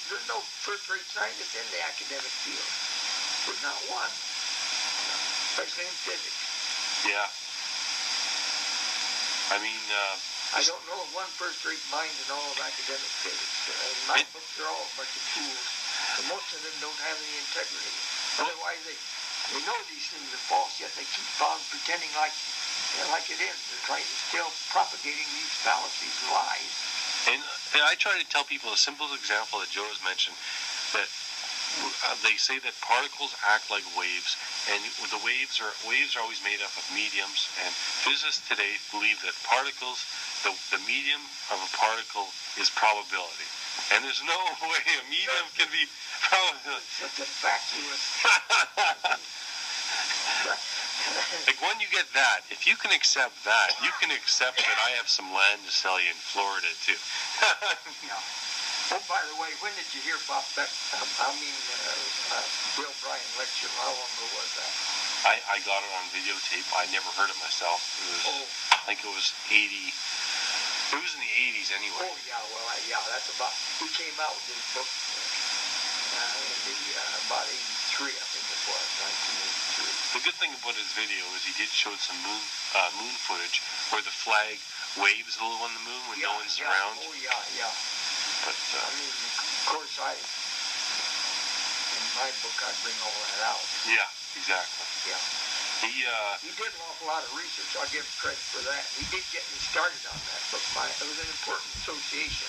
there's no first-rate scientist in the academic field. There's not one, especially in physics. Yeah. I mean, I don't know of one first-rate mind in all of academic physics. My books are all a bunch of fools. And most of them don't have any integrity. Otherwise, they know these things are false, yet they keep on pretending like it is. They're still propagating these fallacies and lies. And I try to tell people a simple example that Joe has mentioned, that they say that particles act like waves, and the waves are always made up of mediums, and physicists today believe that particles, the medium of a particle is probability. And there's no way a medium can be probability. Such a vacuous. Like, when you get that, if you can accept that, you can accept that I have some land to sell you in Florida, too. Yeah. Oh, by the way, when did you hear about that? Bill Bryan lecture. How long ago was that? I got it on videotape. I never heard it myself. It was, I think it was 80. It was in the 80s anyway. Oh, yeah. Well, that's about... He came out with his book about 83, I think it was, 1983. The good thing about his video is he did show some moon footage where the flag waves a little on the moon when no one's around. Oh, yeah. But, I mean, of course, in my book, I bring all that out. Yeah, exactly. Yeah. He did an awful lot of research. I'll give him credit for that. He did get me started on that book. It was an important association.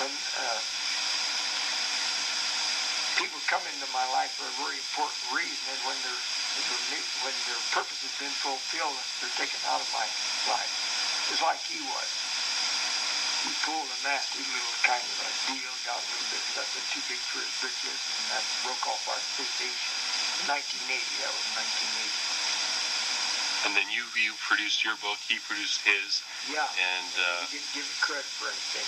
When people come into my life for a very important reason, and when their purpose has been fulfilled, they're taken out of my life. Just like he was. He pulled a nasty little kind of a deal, got a little bit nothing too big for his britches, and that broke off our association. 1980, that was 1980. And then you produced your book, he produced his. Yeah. And he didn't give me credit for anything.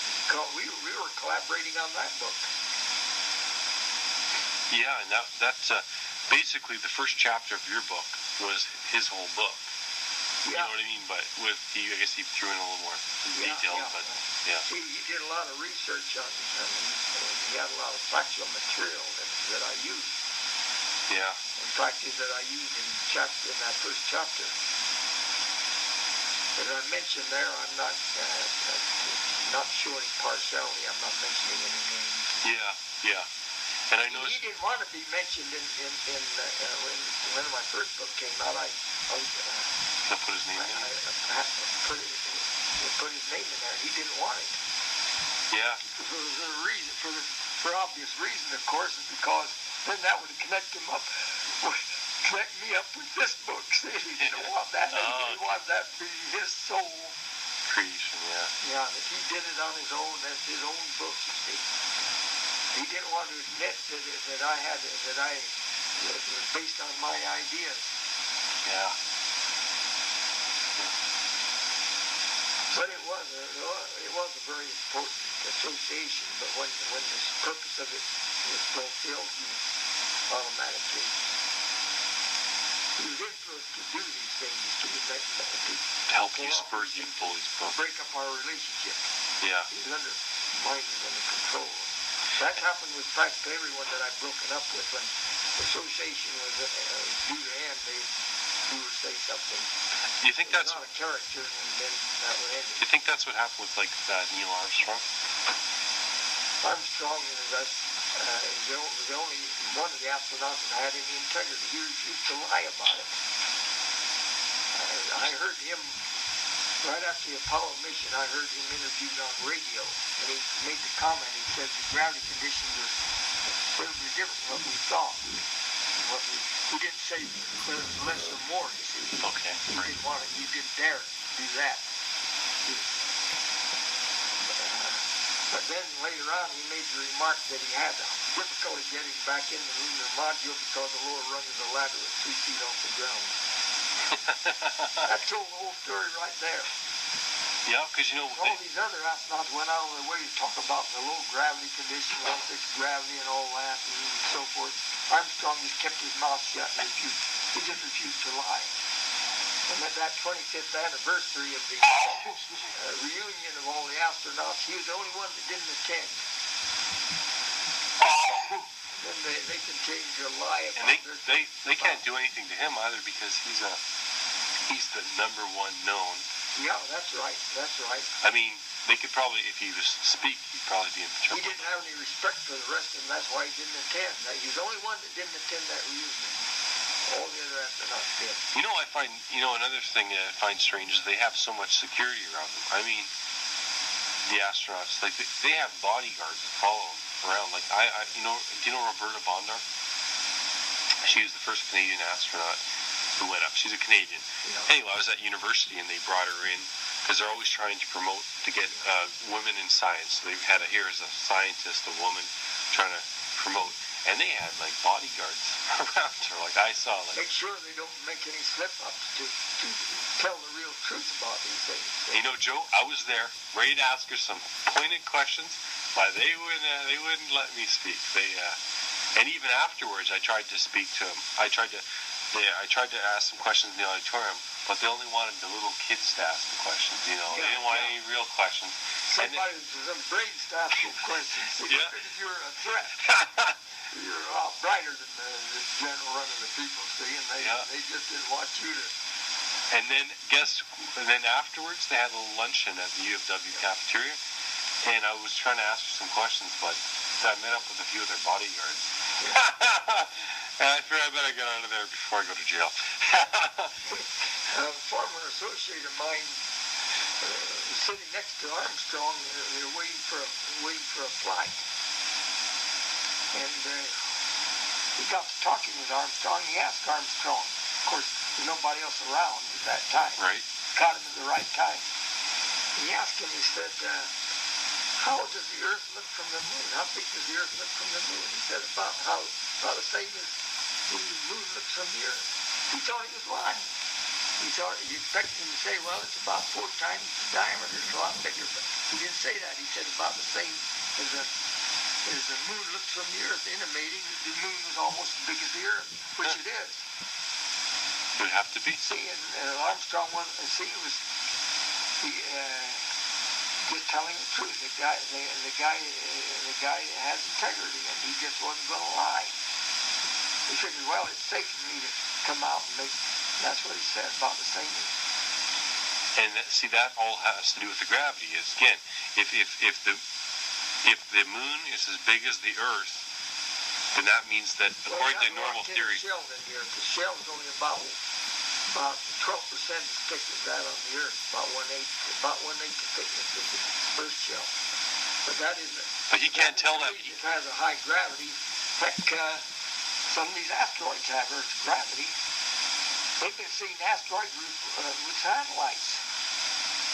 We were collaborating on that book. Yeah, and that's basically the first chapter of your book was his whole book. Yeah. You know what I mean? But I guess he threw in a little more detail. Yeah. But yeah. He did a lot of research on it. He had a lot of factual material that I used. Yeah. In fact, that I used in that first chapter. As I mentioned there, I'm not showing partiality. I'm not mentioning any names. Yeah. And I noticed he didn't want to be mentioned when my first book came out. I put his name in. Put his name in there. He didn't want it. Yeah. For obvious reason, of course, is because then that would connect me up with this book. See, he didn't want that. He didn't want that to be his sole creation. Yeah. Yeah, that he did it on his own. That's his own book. You see. He didn't want to admit that it was based on my ideas. Yeah. But it was a very important association. But when the purpose of it was fulfilled, automatically he was influenced to do these things to help you spur you pull his book. Break up our relationship. Yeah. He was under control. That happened with practically everyone that I've broken up with. When the association was due to end, he would say something. Do you think that's not a character, and then that would end it. Do you think that's what happened with Neil Armstrong? Armstrong was the only one of the astronauts that had any integrity. He refused to lie about it. I heard him. Right after the Apollo mission, I heard him interviewed on radio, and he made the comment. He said the gravity conditions are incredibly different from what we thought. He didn't say whether it was less or more. You see. Okay. He didn't want it. He didn't dare do that. But then later on, he made the remark that he had difficulty getting back in the lunar module because the lower rung of the ladder was 3 feet off the ground. That told the whole story right there. Yeah, because all these other astronauts went out of their way to talk about the low gravity conditions, fixed gravity, and all that, and so forth. Armstrong just kept his mouth shut and he just refused to lie. And at that 25th anniversary of the reunion of all the astronauts, he was the only one that didn't attend. Then they continue to lie about And they can't do anything to him either because he's the number one known. Yeah, that's right. That's right. I mean, they could probably, if he was to speak, he'd probably be in trouble. He didn't have any respect for the rest of them. That's why he didn't attend. He was the only one that didn't attend that reunion. All the other astronauts did. You know, another thing that I find strange is they have so much security around them. I mean, the astronauts, like, they have bodyguards that follow them around. Like, do you know Roberta Bondar? She was the first Canadian astronaut who went up. She's a Canadian. Yeah. Anyway, I was at university and they brought her in because they're always trying to promote, to get women in science. So they've had here as a scientist, a woman trying to promote. And they had, like, bodyguards around her. Like, I saw, like... Make sure they don't make any slip-ups to tell the real truth about these things. You know, Joe, I was there, ready to ask her some pointed questions, but they wouldn't let me speak. And even afterwards, I tried to speak to them. I tried to ask some questions in the auditorium, but they only wanted the little kids to ask the questions, you know. They didn't want any real questions. Some brain stuff questions. So yeah. You're a threat. You're a lot brighter than the general run of the people, see, and they just didn't want you to. And then afterwards, they had a little luncheon at the U of W cafeteria, and I was trying to ask her some questions, but I met up with a few of their bodyguards. And I figured I better get out of there before I go to jail. A former associate of mine was sitting next to Armstrong. They were waiting for a flight. And he got to talking with Armstrong. He asked Armstrong. Of course, there's nobody else around at that time. Right. Caught him at the right time. He asked him, he said, how does the Earth look from the moon? How big does the Earth look from the moon? He said about the same as the moon looks from the Earth. He thought he was lying. He expected him to say, well, it's about 4 times the diameter. It's a lot bigger. But he didn't say that. He said about the same as the moon looks from the Earth, intimating that the moon was almost as big as the Earth, which it is. It would have to be. See, and Armstrong was just telling the truth. The guy has integrity, and he just wasn't going to lie. He figured, well, it's safe for me to come out and make. That's what he said about the same. And see, that all has to do with the gravity. Is again, if the moon is as big as the Earth, then that means that according to normal theory, the shell is only about 12% as thick as that on the Earth. About one eighth the thickness of the Earth shell. But that isn't. But he can't tell that. It has a high gravity. Heck, some of these asteroids have Earth's gravity. They've been seeing asteroids with satellites.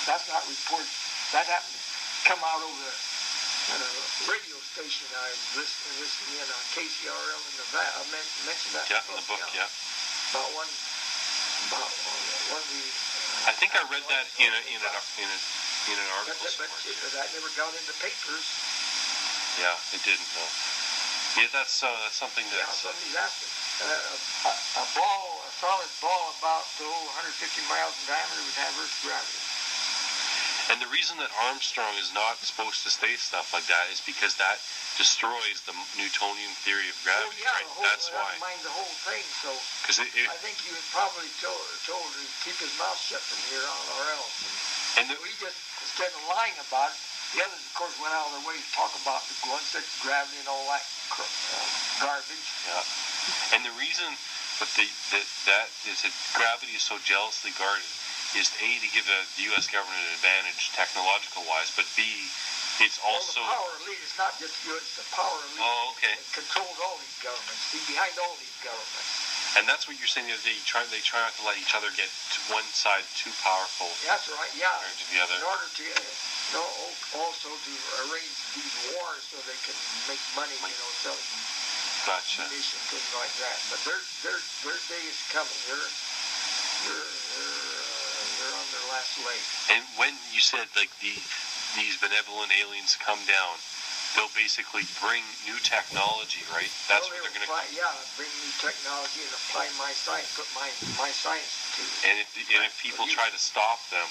That's not reported. That happened to come out over the radio station I was listening in on KCRL in Nevada. I mentioned that. Yeah, in the book, yeah. About one of the. I think I read that in an article. But that never got into papers. Yeah, it didn't. No. Yeah, that's something that. Yeah, somebody's asking. A solid ball about 150 miles in diameter would have Earth's gravity. And the reason that Armstrong is not supposed to say stuff like that is because that destroys the Newtonian theory of gravity, right? That's why. Mind the whole thing. So I think he was probably told to keep his mouth shut from here on, or else. And he just, instead of lying about it, the others, of course, went out of their way to talk about the one-sixth gravity and all that garbage. Yeah. And the reason that gravity is so jealously guarded is A, to give the U.S. government an advantage technological-wise, but B, it's also... Well, the power elite is not just good, it's the power elite. Oh, okay. That controls all these governments. See, behind all these governments. And that's what you're saying the other day. They try not to let each other get to one side too powerful. That's right, yeah. To the other. In order to, also to arrange these wars so they can make money, selling munitions, things like that. But their day is coming. They're on their last leg. And when you said like these benevolent aliens come down, they'll basically bring new technology, right? That's what they're going to. Bring new technology and apply my science, put my science to it. And if people try to stop them,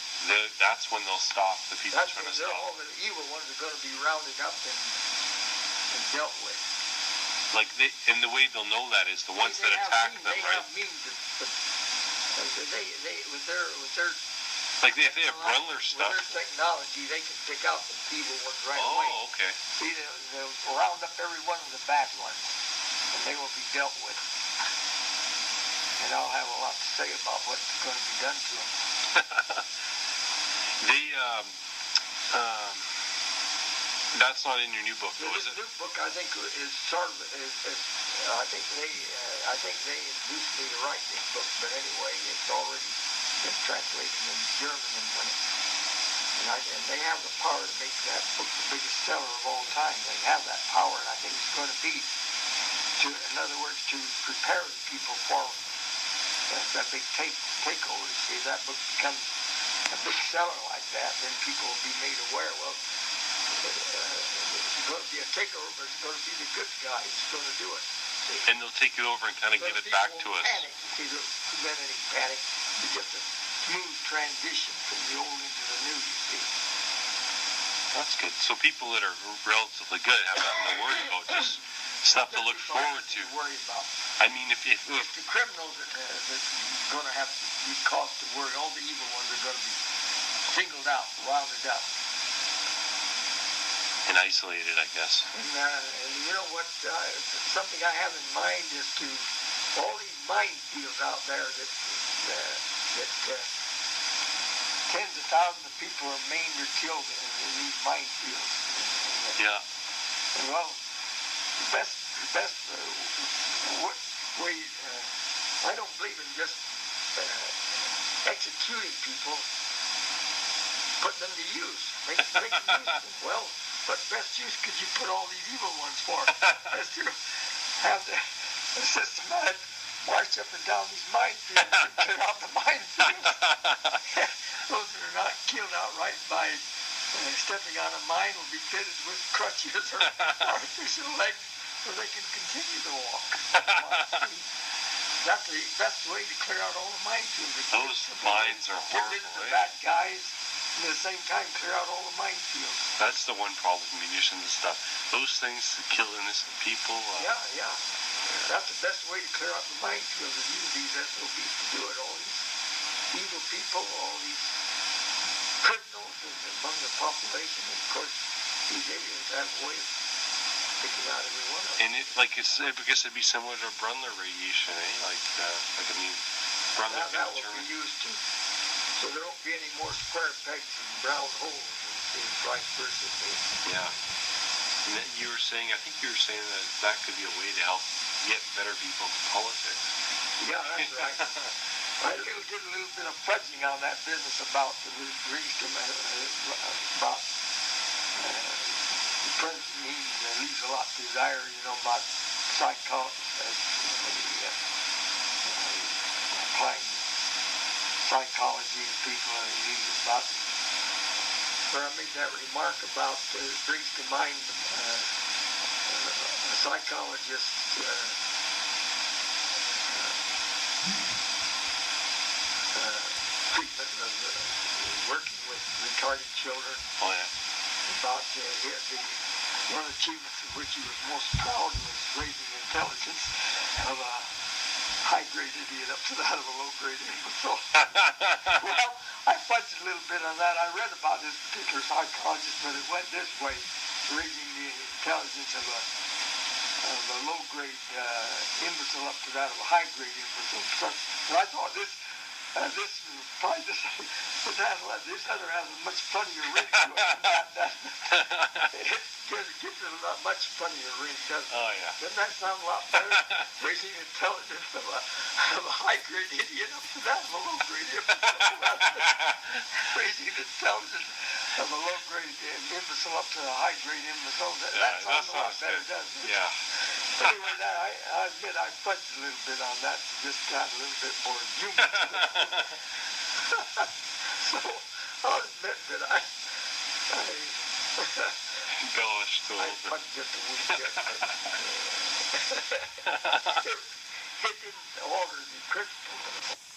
that's when they'll stop the people trying to stop. All the evil ones are going to be rounded up and dealt with. Like and the way they'll know that is the ones that attack them, right? They have means they with their like if they have Brundler stuff. With their technology, they can pick out the evil ones right away. Oh, okay. See, they'll round up every one of the bad ones, and they will be dealt with. And I'll have a lot to say about what's going to be done to them. That's not in your new book, though, is it? This new book, I think, is sort of I think they induced me to write this book, but anyway, it's already been translated in German, and they have the power to make that book the biggest seller of all time. They have that power, and I think it's going to be, in other words, to prepare the people for that big takeover. See, if that book becomes a big seller like that, then people will be made aware. Well, it's going to be a takeover, but it's going to be the good guy who's going to do it. See? And they'll take it over and kind of give it back to us. Panic. See, there's been any panic. It's just a smooth transition from the old into the new, you see. That's good. So people that are relatively good have nothing to worry about, just stuff to look forward to. Worry about. I mean, if the criminals that are going to have to be caused to worry, all the evil ones are going to be singled out, rounded up. And isolated, I guess. And you know what? Something I have in mind is to all these minefields out there that tens of thousands of people are maimed or killed in these minefields. Yeah. Well, the best way. I don't believe in just executing people, putting them to use, making use. Well. What best use could you put all these evil ones for? As to have the systematic march up and down these minefields and clear out the minefields. Those that are not killed outright by stepping on a mine will be fitted with crutches or artificial legs so they can continue to walk. That's the best way to clear out all the minefields. Those mines are horrible. Get rid of the bad guys. At the same time, clear out all the minefields. That's the one problem with munitions and stuff. Those things kill innocent people. Yeah. That's the best way to clear out the minefields is use these SOBs to do it. All these evil people, all these criminals among the population. And of course, these aliens have a way of picking out every one of them. And I guess it'd be similar to Brundler radiation, eh? Brundler that will be used to. So there won't be any more square pegs and brown holes and vice versa. Yeah. And then I think you were saying that could be a way to help get better people into politics. Yeah, that's right. I did a little bit of fudging on that business about the about the president. He leaves a lot to desire, about psychology, applying psychology to people and read about it. Where I made that remark about brings to mind a psychologist treatment of working with retarded children. Oh yeah. About one of the achievements of which he was most proud was raising the intelligence of a high-grade idiot up to that of a low-grade imbecile. Well, I fudged a little bit on that. I read about this particular psychologist, but it went this way, raising the intelligence of a low-grade imbecile up to that of a high-grade imbecile. So I thought this other has a much funnier ring to it than that. It gives it a much funnier ring, doesn't it? Oh, yeah. Doesn't that sound a lot better? Raising intelligence of a high-grade idiot up to that of a low-grade imbecile. Raising intelligence of a low-grade imbecile up to a high-grade imbecile. That sounds a lot better, doesn't it? Yeah. Anyway, I admit I fudged a little bit on that to just got a little bit more human. So I'll admit that Embellished a I little bit. wasn't just a wee bit, but it didn't alter the crystal.